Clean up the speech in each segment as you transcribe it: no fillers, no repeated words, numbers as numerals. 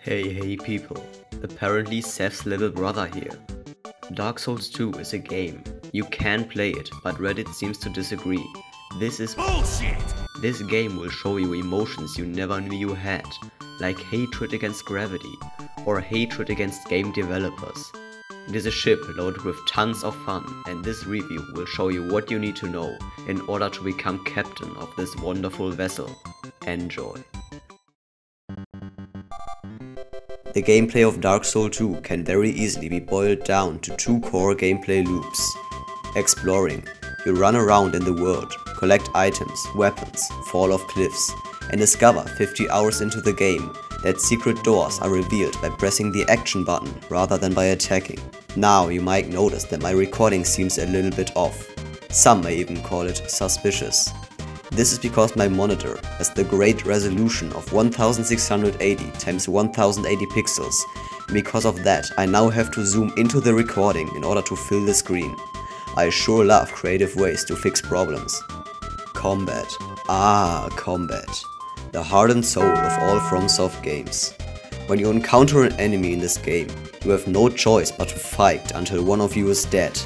Hey people, apparently Seth's little brother here. Dark Souls 2 is a game. You can play it, but Reddit seems to disagree. This is bullshit! This game will show you emotions you never knew you had, like hatred against gravity, or hatred against game developers. It is a ship loaded with tons of fun, and this review will show you what you need to know in order to become captain of this wonderful vessel. Enjoy. The gameplay of Dark Souls 2 can very easily be boiled down to two core gameplay loops. Exploring. You run around in the world, collect items, weapons, fall off cliffs, and discover 50 hours into the game that secret doors are revealed by pressing the action button rather than by attacking. Now you might notice that my recording seems a little bit off. Some may even call it suspicious. This is because my monitor has the great resolution of 1680 x 1080 pixels, and because of that I now have to zoom into the recording in order to fill the screen. I sure love creative ways to fix problems. Combat. Combat. The heart and soul of all FromSoft games. When you encounter an enemy in this game, you have no choice but to fight until one of you is dead.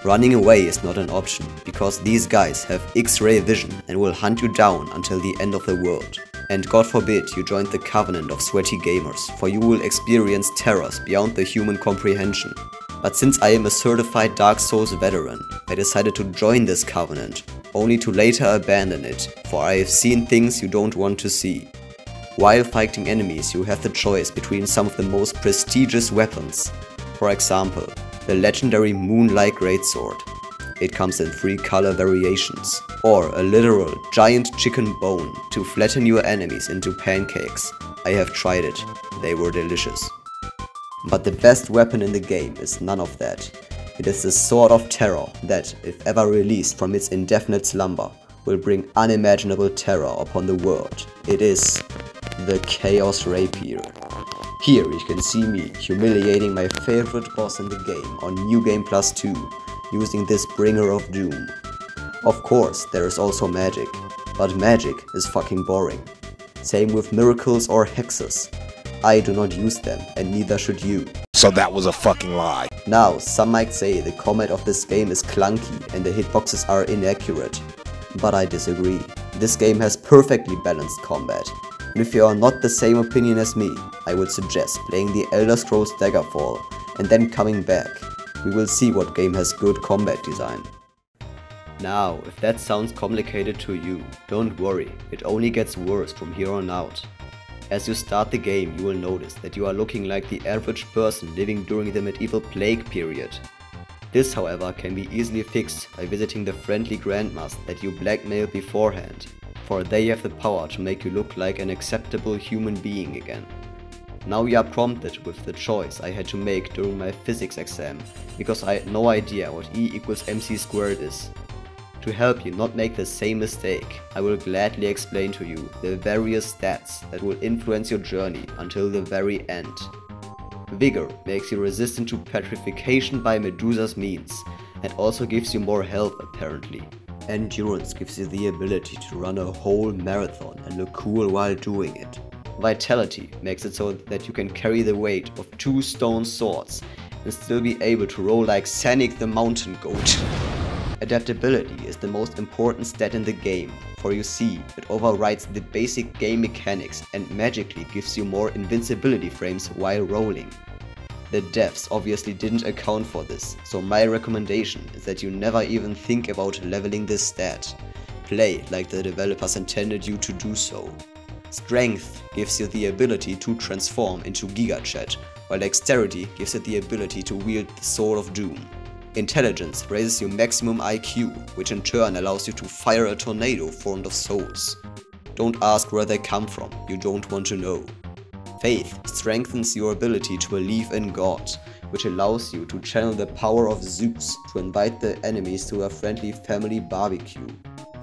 Running away is not an option, because these guys have X-ray vision and will hunt you down until the end of the world. And God forbid you join the covenant of sweaty gamers, for you will experience terrors beyond the human comprehension. But since I am a certified Dark Souls veteran, I decided to join this covenant, only to later abandon it, for I have seen things you don't want to see. While fighting enemies, you have the choice between some of the most prestigious weapons. For example, the legendary Moonlight Greatsword. It comes in 3 color variations. Or a literal giant chicken bone to flatten your enemies into pancakes. I have tried it. They were delicious. But the best weapon in the game is none of that. It is the Sword of Terror that, if ever released from its indefinite slumber, will bring unimaginable terror upon the world. It is the Chaos Rapier. Here you can see me humiliating my favorite boss in the game on New Game Plus 2 using this Bringer of Doom. Of course there is also magic, but magic is fucking boring. Same with miracles or hexes. I do not use them and neither should you. So that was a fucking lie. Now some might say the combat of this game is clunky and the hitboxes are inaccurate. But I disagree. This game has perfectly balanced combat. And if you are not the same opinion as me, I would suggest playing the Elder Scrolls Daggerfall and then coming back. We will see what game has good combat design. Now, if that sounds complicated to you, don't worry, it only gets worse from here on out. As you start the game, you will notice that you are looking like the average person living during the medieval plague period. This, however, can be easily fixed by visiting the friendly grandmas that you blackmailed beforehand, for they have the power to make you look like an acceptable human being again. Now we are prompted with the choice I had to make during my physics exam, because I had no idea what E equals mc squared is. To help you not make the same mistake, I will gladly explain to you the various stats that will influence your journey until the very end. Vigor makes you resistant to petrification by Medusa's means, and also gives you more health apparently. Endurance gives you the ability to run a whole marathon and look cool while doing it. Vitality makes it so that you can carry the weight of 2 stone swords and still be able to roll like Sanic the Mountain Goat. Adaptability is the most important stat in the game, for you see, it overrides the basic game mechanics and magically gives you more invincibility frames while rolling. The devs obviously didn't account for this, so my recommendation is that you never even think about leveling this stat. Play like the developers intended you to do so. Strength gives you the ability to transform into Gigachad, while Dexterity gives you the ability to wield the Sword of Doom. Intelligence raises your maximum IQ, which in turn allows you to fire a tornado formed of souls. Don't ask where they come from, you don't want to know. Faith strengthens your ability to believe in God, which allows you to channel the power of Zeus to invite the enemies to a friendly family barbecue.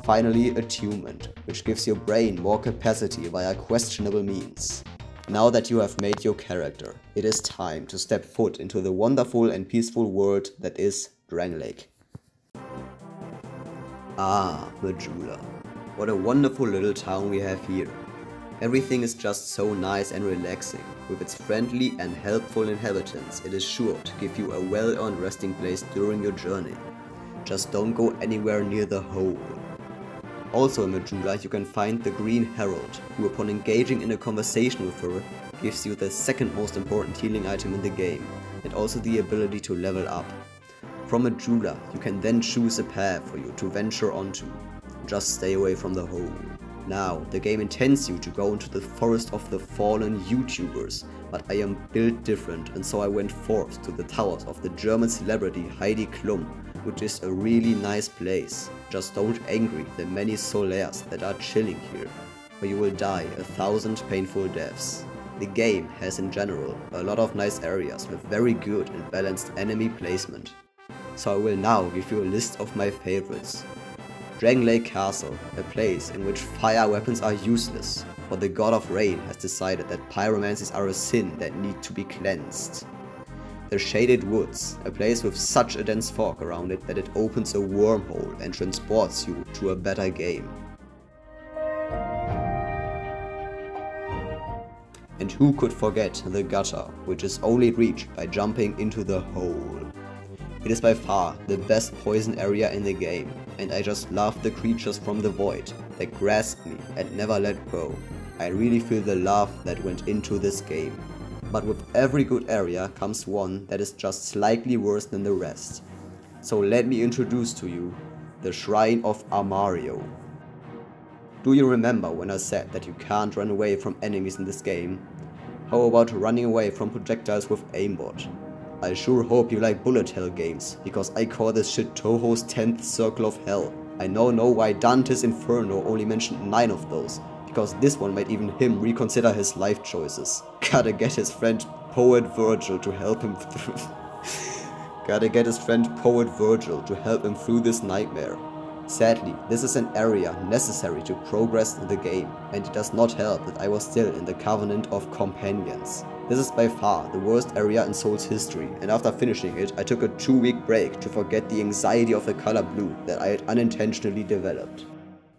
Finally, attunement, which gives your brain more capacity via questionable means. Now that you have made your character, it is time to step foot into the wonderful and peaceful world that is Drangleic. Majula. What a wonderful little town we have here. Everything is just so nice and relaxing. With its friendly and helpful inhabitants, it is sure to give you a well-earned resting place during your journey. Just don't go anywhere near the hole. Also in Majula you can find the Green Herald, who upon engaging in a conversation with her, gives you the second most important healing item in the game, and also the ability to level up. From Majula you can then choose a path for you to venture onto. Just stay away from the hole. Now, the game intends you to go into the forest of the fallen YouTubers, but I am built different, and so I went forth to the towers of the German celebrity Heidi Klum, which is a really nice place. Just don't angry the many solaires that are chilling here, or you will die 1,000 painful deaths. The game has in general a lot of nice areas with very good and balanced enemy placement. So I will now give you a list of my favorites. Drangleic Castle, a place in which fire weapons are useless, for the god of rain has decided that pyromancies are a sin that need to be cleansed. The Shaded Woods, a place with such a dense fog around it that it opens a wormhole and transports you to a better game. And who could forget the Gutter, which is only reached by jumping into the hole. It is by far the best poison area in the game, and I just love the creatures from the void that grasped me and never let go. I really feel the love that went into this game. But with every good area comes one that is just slightly worse than the rest. So let me introduce to you the Shrine of Amario. Do you remember when I said that you can't run away from enemies in this game? How about running away from projectiles with aimbot? I sure hope you like bullet hell games, because I call this shit Touhou's 10th Circle of Hell. I now know why Dante's Inferno only mentioned 9 of those, because this one made even him reconsider his life choices. Gotta get his friend Poet Virgil to help him through this nightmare. Sadly, this is an area necessary to progress the game, and it does not help that I was still in the Covenant of Companions. This is by far the worst area in Soul's history, and after finishing it, I took a 2-week break to forget the anxiety of the color blue that I had unintentionally developed.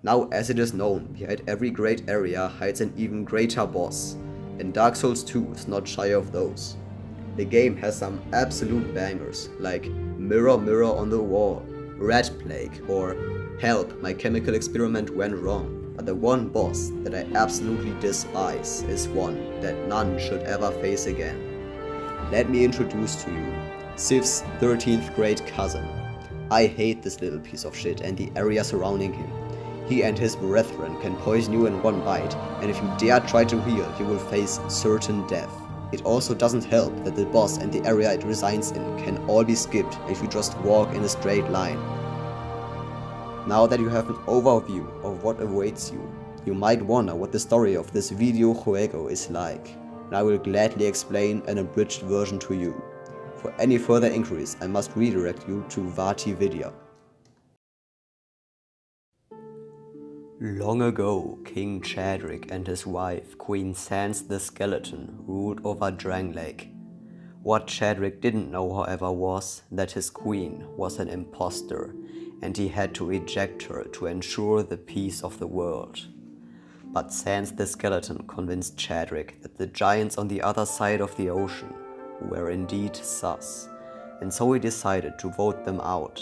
Now, as it is known, behind every great area hides an even greater boss, and Dark Souls 2 is not shy of those. The game has some absolute bangers, like Mirror Mirror on the Wall, Rat Plague, or Help, my chemical experiment went wrong. But the one boss that I absolutely despise is one that none should ever face again. Let me introduce to you Sif's 13th grade cousin. I hate this little piece of shit and the area surrounding him. He and his brethren can poison you in one bite, and if you dare try to heal, you will face certain death. It also doesn't help that the boss and the area it resides in can all be skipped if you just walk in a straight line. Now that you have an overview of what awaits you, you might wonder what the story of this videojuego is like, and I will gladly explain an abridged version to you. For any further inquiries, I must redirect you to VaatiVidya. Long ago, King Chadrick and his wife, Queen Sans the Skeleton, ruled over Drangleic. What Chadrick didn't know, however, was that his queen was an imposter, and he had to eject her to ensure the peace of the world. But Sans the Skeleton convinced Chadrick that the giants on the other side of the ocean were indeed sus, and so he decided to vote them out.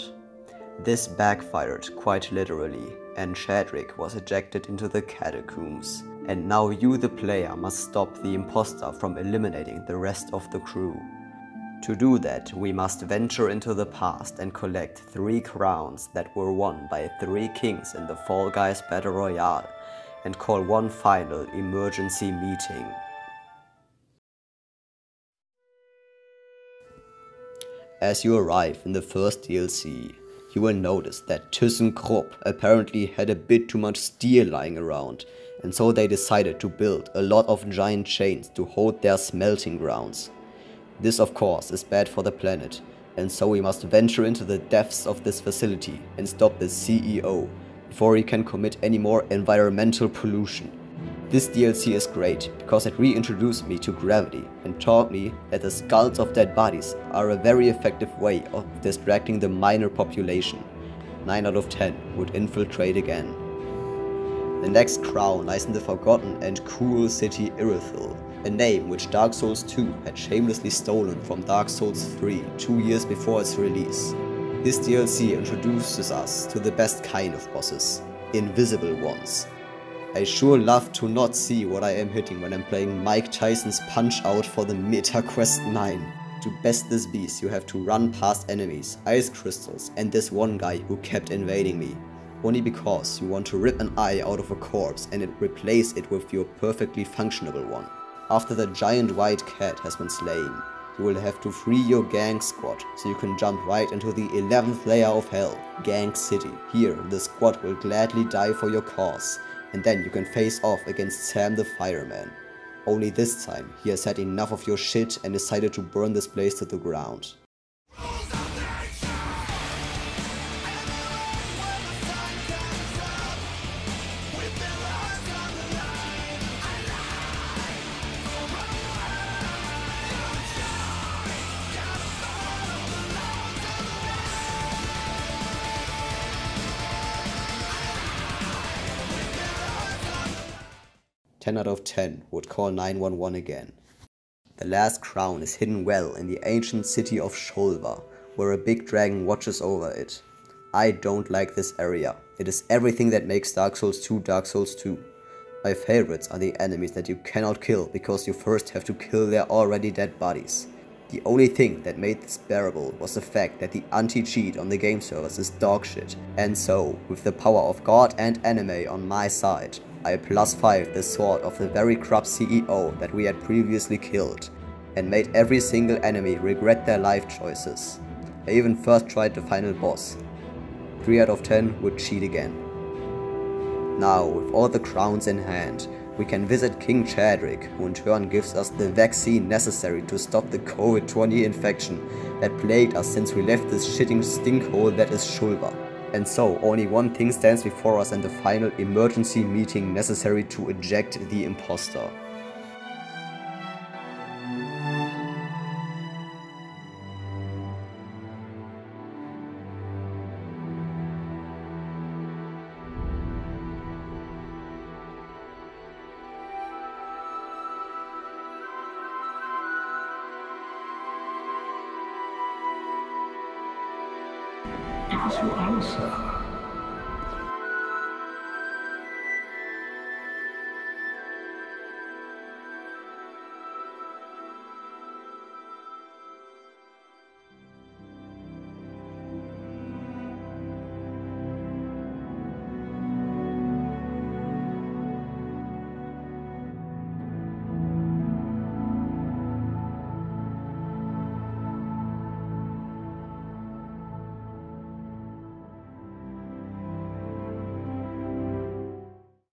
This backfired quite literally, and Chadrick was ejected into the catacombs. And now you, the player, must stop the imposter from eliminating the rest of the crew. To do that, we must venture into the past and collect 3 crowns that were won by 3 kings in the Fall Guys Battle Royale, and call one final emergency meeting. As you arrive in the first DLC, you will notice that ThyssenKrupp apparently had a bit too much steel lying around, and so they decided to build a lot of giant chains to hold their smelting grounds. This of course is bad for the planet, and so we must venture into the depths of this facility and stop the CEO before he can commit any more environmental pollution. This DLC is great because it reintroduced me to gravity and taught me that the skulls of dead bodies are a very effective way of distracting the minor population. 9 out of 10 would infiltrate again. The next crown lies in the forgotten and cruel city Irithyll, a name which Dark Souls 2 had shamelessly stolen from Dark Souls 3 2 years before its release. This DLC introduces us to the best kind of bosses, invisible ones. I sure love to not see what I am hitting when I'm playing Mike Tyson's Punch-Out for the Meta Quest 9. To best this beast you have to run past enemies, ice crystals and this one guy who kept invading me. Only because you want to rip an eye out of a corpse and replace it with your perfectly functional one. After the giant white cat has been slain, you will have to free your gang squad so you can jump right into the 11th layer of hell, Gang City. Here the squad will gladly die for your cause, and then you can face off against Sam the Fireman. Only this time he has had enough of your shit and decided to burn this place to the ground. Ten out of 10 would call 911 again. The last crown is hidden well in the ancient city of Shulva, where a big dragon watches over it. I don't like this area. It is everything that makes Dark Souls 2 Dark Souls 2. My favorites are the enemies that you cannot kill because you first have to kill their already dead bodies. The only thing that made this bearable was the fact that the anti-cheat on the game servers is dogshit, and so, with the power of God and anime on my side, I +5 the sword of the very corrupt CEO that we had previously killed, and made every single enemy regret their life choices. I even first tried the final boss. 3 out of 10 would cheat again. Now, with all the crowns in hand, we can visit King Chadrick, who in turn gives us the vaccine necessary to stop the COVID-20 infection that plagued us since we left this shitting stinkhole that is Shulva. And so, only one thing stands before us and the final emergency meeting necessary to eject the imposter. Give us your answer.